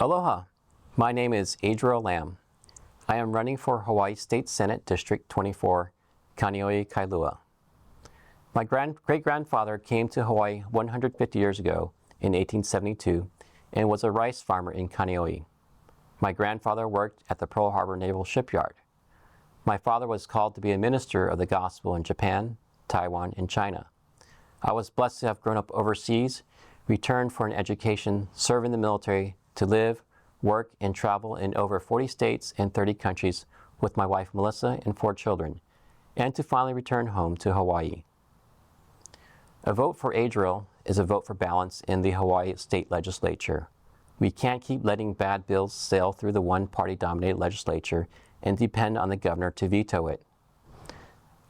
Aloha, my name is Adria Lam. I am running for Hawaii State Senate District 24, Kāneʻohe, Kailua. My great-grandfather came to Hawaii 150 years ago in 1872 and was a rice farmer in Kāneʻohe. My grandfather worked at the Pearl Harbor Naval Shipyard. My father was called to be a minister of the gospel in Japan, Taiwan, and China. I was blessed to have grown up overseas, returned for an education, serve in the military, to live, work, and travel in over 40 states and 30 countries with my wife Melissa and 4 children, and to finally return home to Hawaii. A vote for Adriel is a vote for balance in the Hawaii State Legislature. We can't keep letting bad bills sail through the one-party-dominated legislature and depend on the governor to veto it.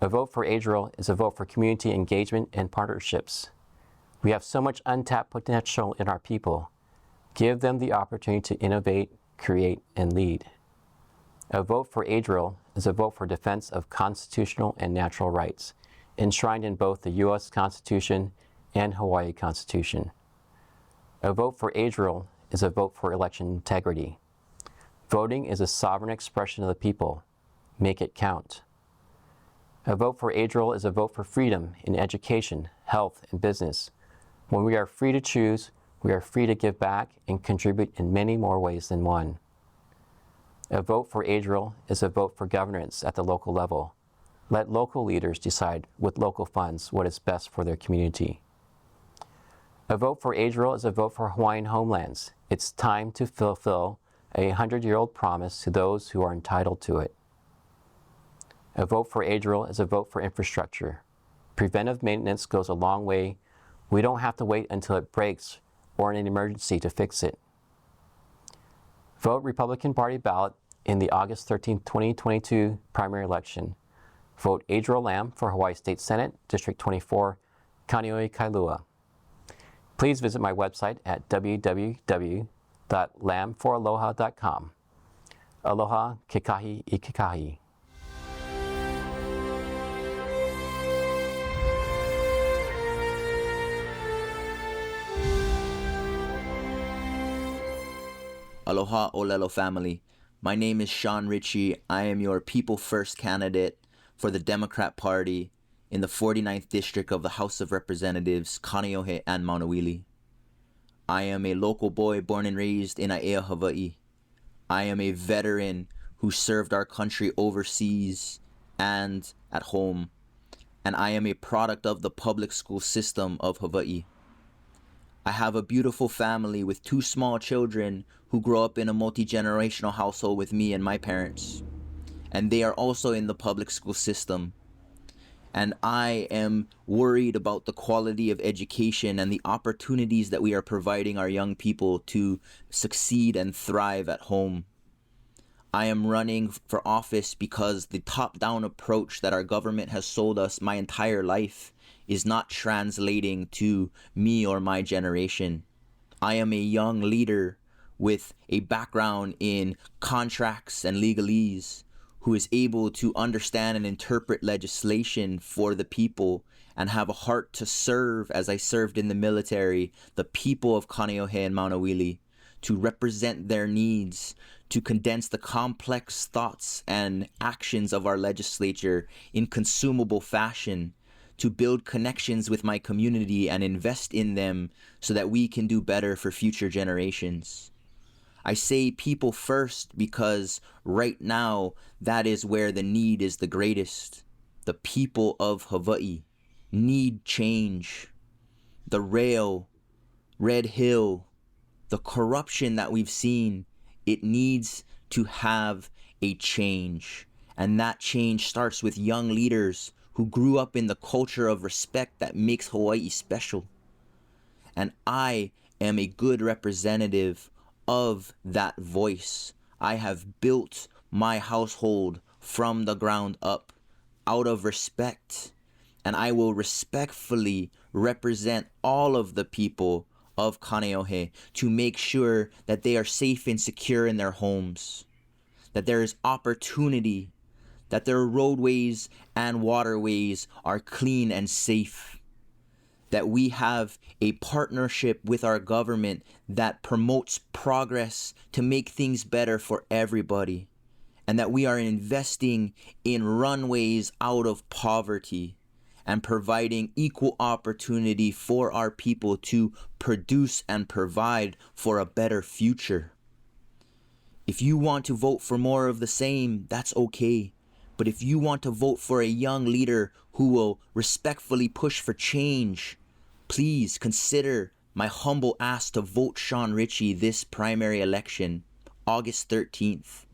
A vote for Adriel is a vote for community engagement and partnerships. We have so much untapped potential in our people. Give them the opportunity to innovate, create, and lead. A vote for Adriel is a vote for defense of constitutional and natural rights, enshrined in both the U.S. Constitution and Hawaii Constitution. A vote for Adriel is a vote for election integrity. Voting is a sovereign expression of the people. Make it count. A vote for Adriel is a vote for freedom in education, health, and business. When we are free to choose, we are free to give back and contribute in many more ways than one. A vote for Adriel is a vote for governance at the local level. Let local leaders decide with local funds what is best for their community. A vote for Adriel is a vote for Hawaiian homelands. It's time to fulfill a 100-year-old promise to those who are entitled to it. A vote for Adriel is a vote for infrastructure. Preventive maintenance goes a long way. We don't have to wait until it breaks or in an emergency to fix it. Vote Republican Party ballot in the August 13, 2022 primary election. Vote Adria Lam for Hawaii State Senate, District 24, Kāneʻohe, Kailua. Please visit my website at www.lamforaloha.com. Aloha, kekahi I kekahi. Aloha, Ōlelo family. My name is Shawn Richey. I am your People First candidate for the Democrat Party in the 49th District of the House of Representatives, Kāneʻohe and Maunawili. I am a local boy born and raised in Aiea, Hawaii. I am a veteran who served our country overseas and at home. And I am a product of the public school system of Hawaii. I have a beautiful family with 2 small children who grow up in a multi-generational household with me and my parents. And they are also in the public school system. And I am worried about the quality of education and the opportunities that we are providing our young people to succeed and thrive at home. I am running for office because the top-down approach that our government has sold us my entire life is not translating to me or my generation. I am a young leader with a background in contracts and legalese who is able to understand and interpret legislation for the people and have a heart to serve, as I served in the military, the people of Kāneʻohe and Maunawili, to represent their needs, to condense the complex thoughts and actions of our legislature in consumable fashion, to build connections with my community and invest in them so that we can do better for future generations. I say people first because right now that is where the need is the greatest. The people of Hawaii need change. The rail, Red Hill, the corruption that we've seen, it needs to have a change. And that change starts with young leaders who grew up in the culture of respect that makes Hawaii special. And I am a good representative of that voice. I have built my household from the ground up out of respect, and I will respectfully represent all of the people of Kāneʻohe to make sure that they are safe and secure in their homes, that there is opportunity, that their roadways and waterways are clean and safe, that we have a partnership with our government that promotes progress to make things better for everybody, and that we are investing in runways out of poverty and providing equal opportunity for our people to produce and provide for a better future. If you want to vote for more of the same, that's okay. But if you want to vote for a young leader who will respectfully push for change, please consider my humble ask to vote Shawn Richey this primary election, August 13th.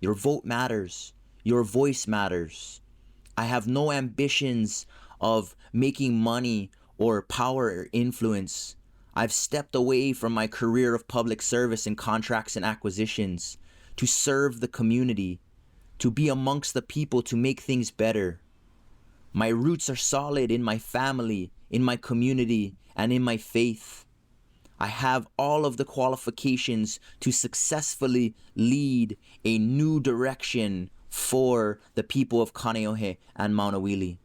Your vote matters. Your voice matters. I have no ambitions of making money or power or influence. I've stepped away from my career of public service in contracts and acquisitions to serve the community, to be amongst the people, to make things better. My roots are solid in my family, in my community, and in my faith. I have all of the qualifications to successfully lead a new direction for the people of Kāneʻohe and Maunawili.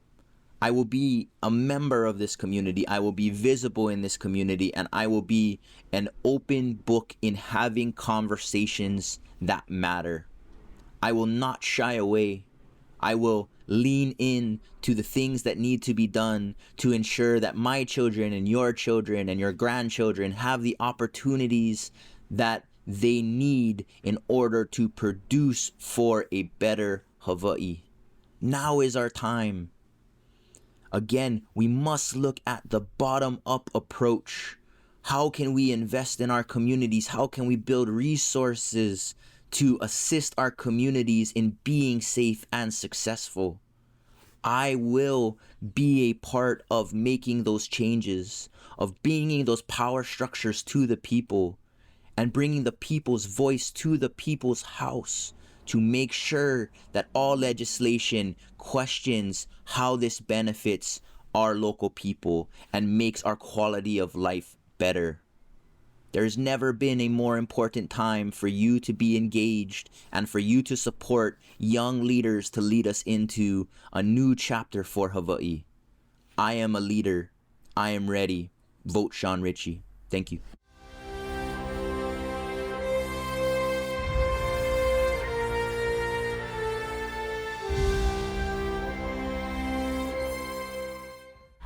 I will be a member of this community. I will be visible in this community, and I will be an open book in having conversations that matter. I will not shy away. I will lean in to the things that need to be done to ensure that my children and your grandchildren have the opportunities that they need in order to produce for a better Hawaii. Now is our time. Again, we must look at the bottom-up approach. How can we invest in our communities? How can we build resources to assist our communities in being safe and successful? I will be a part of making those changes, of bringing those power structures to the people, and bringing the people's voice to the people's house to make sure that all legislation questions how this benefits our local people and makes our quality of life better. There's never been a more important time for you to be engaged and for you to support young leaders to lead us into a new chapter for Hawaii. I am a leader. I am ready. Vote Shawn Richey. Thank you.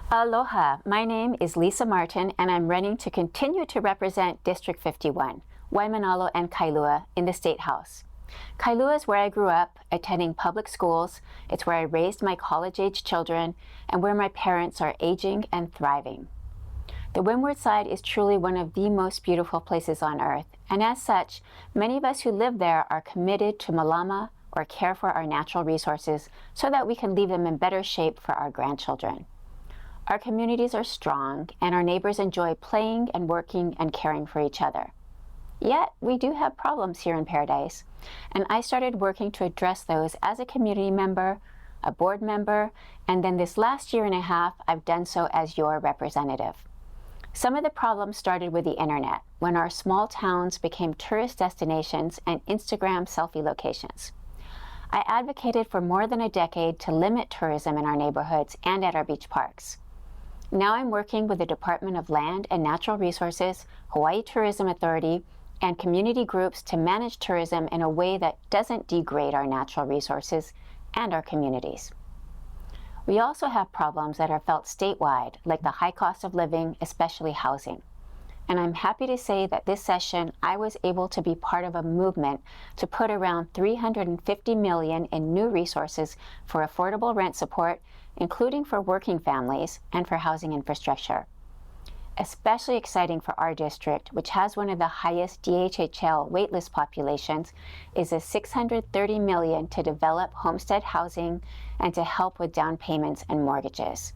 Aloha, my name is Lisa Marten, and I'm running to continue to represent District 51, Waimānalo and Kailua in the State House. Kailua is where I grew up, attending public schools. It's where I raised my college-age children and where my parents are aging and thriving. The Windward Side is truly one of the most beautiful places on earth, and as such, many of us who live there are committed to malama or care for our natural resources so that we can leave them in better shape for our grandchildren. Our communities are strong, and our neighbors enjoy playing and working and caring for each other. Yet, we do have problems here in Paradise, and I started working to address those as a community member, a board member, and then this last year and a half, I've done so as your representative. Some of the problems started with the internet, when our small towns became tourist destinations and Instagram selfie locations. I advocated for more than a decade to limit tourism in our neighborhoods and at our beach parks. Now I'm working with the Department of Land and Natural Resources, Hawaii Tourism Authority, and community groups to manage tourism in a way that doesn't degrade our natural resources and our communities. We also have problems that are felt statewide, like the high cost of living, especially housing. And I'm happy to say that this session, I was able to be part of a movement to put around $350 million in new resources for affordable rent support, including for working families and for housing infrastructure. Especially exciting for our district, which has one of the highest DHHL waitlist populations, is a $630 million to develop homestead housing and to help with down payments and mortgages.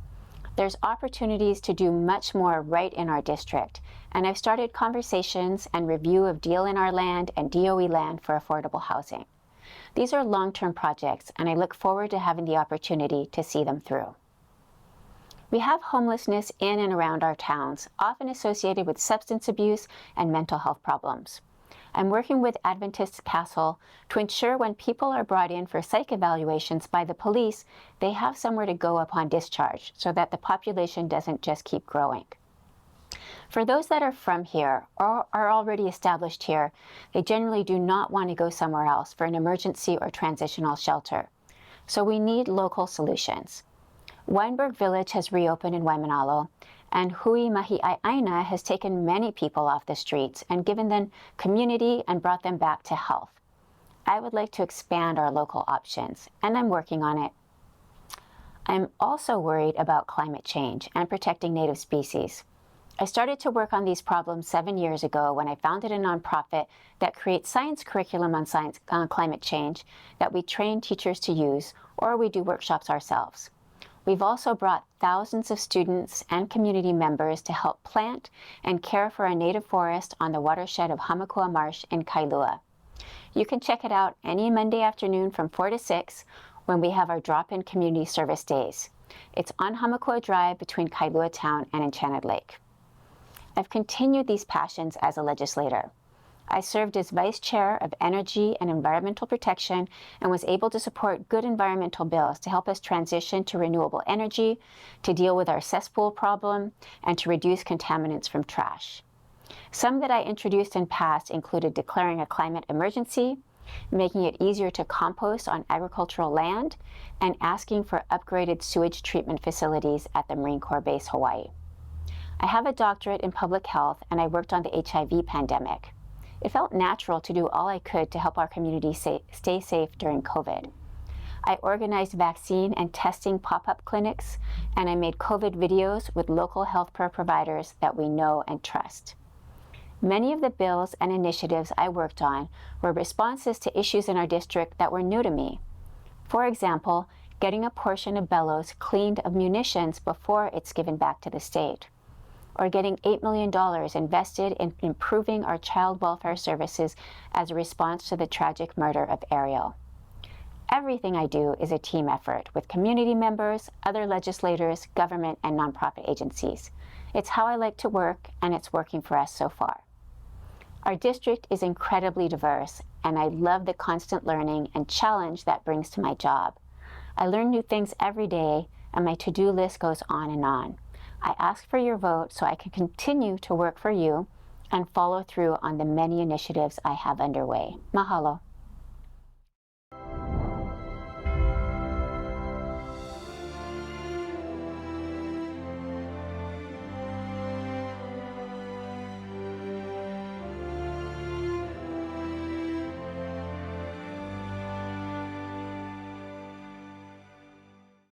There's opportunities to do much more right in our district, and I've started conversations and review of DLNR land and DOE land for affordable housing. These are long-term projects, and I look forward to having the opportunity to see them through. We have homelessness in and around our towns, often associated with substance abuse and mental health problems. I'm working with Adventist Castle to ensure when people are brought in for psych evaluations by the police, they have somewhere to go upon discharge so that the population doesn't just keep growing. For those that are from here or are already established here, they generally do not want to go somewhere else for an emergency or transitional shelter. So we need local solutions. Weinberg Village has reopened in Waimānalo, and Hui Mahi'ai'aina has taken many people off the streets and given them community and brought them back to health. I would like to expand our local options, and I'm working on it. I'm also worried about climate change and protecting native species. I started to work on these problems 7 years ago when I founded a nonprofit that creates science curriculum on climate change that we train teachers to use, or we do workshops ourselves. We've also brought thousands of students and community members to help plant and care for a native forest on the watershed of Hamakua Marsh in Kailua. You can check it out any Monday afternoon from 4 to 6 when we have our drop-in community service days. It's on Hamakua Drive between Kailua Town and Enchanted Lake. I've continued these passions as a legislator. I served as Vice Chair of Energy and Environmental Protection and was able to support good environmental bills to help us transition to renewable energy, to deal with our cesspool problem, and to reduce contaminants from trash. Some that I introduced and passed included declaring a climate emergency, making it easier to compost on agricultural land, and asking for upgraded sewage treatment facilities at the Marine Corps Base, Hawaii. I have a doctorate in public health, and I worked on the HIV pandemic. It felt natural to do all I could to help our community stay safe during COVID. I organized vaccine and testing pop-up clinics, and I made COVID videos with local healthcare providers that we know and trust. Many of the bills and initiatives I worked on were responses to issues in our district that were new to me. For example, getting a portion of Bellows cleaned of munitions before it's given back to the state, or getting $8 million invested in improving our child welfare services as a response to the tragic murder of Ariel. Everything I do is a team effort with community members, other legislators, government, and nonprofit agencies. It's how I like to work, and it's working for us so far. Our district is incredibly diverse, and I love the constant learning and challenge that brings to my job. I learn new things every day, and my to-do list goes on and on. I ask for your vote so I can continue to work for you and follow through on the many initiatives I have underway. Mahalo.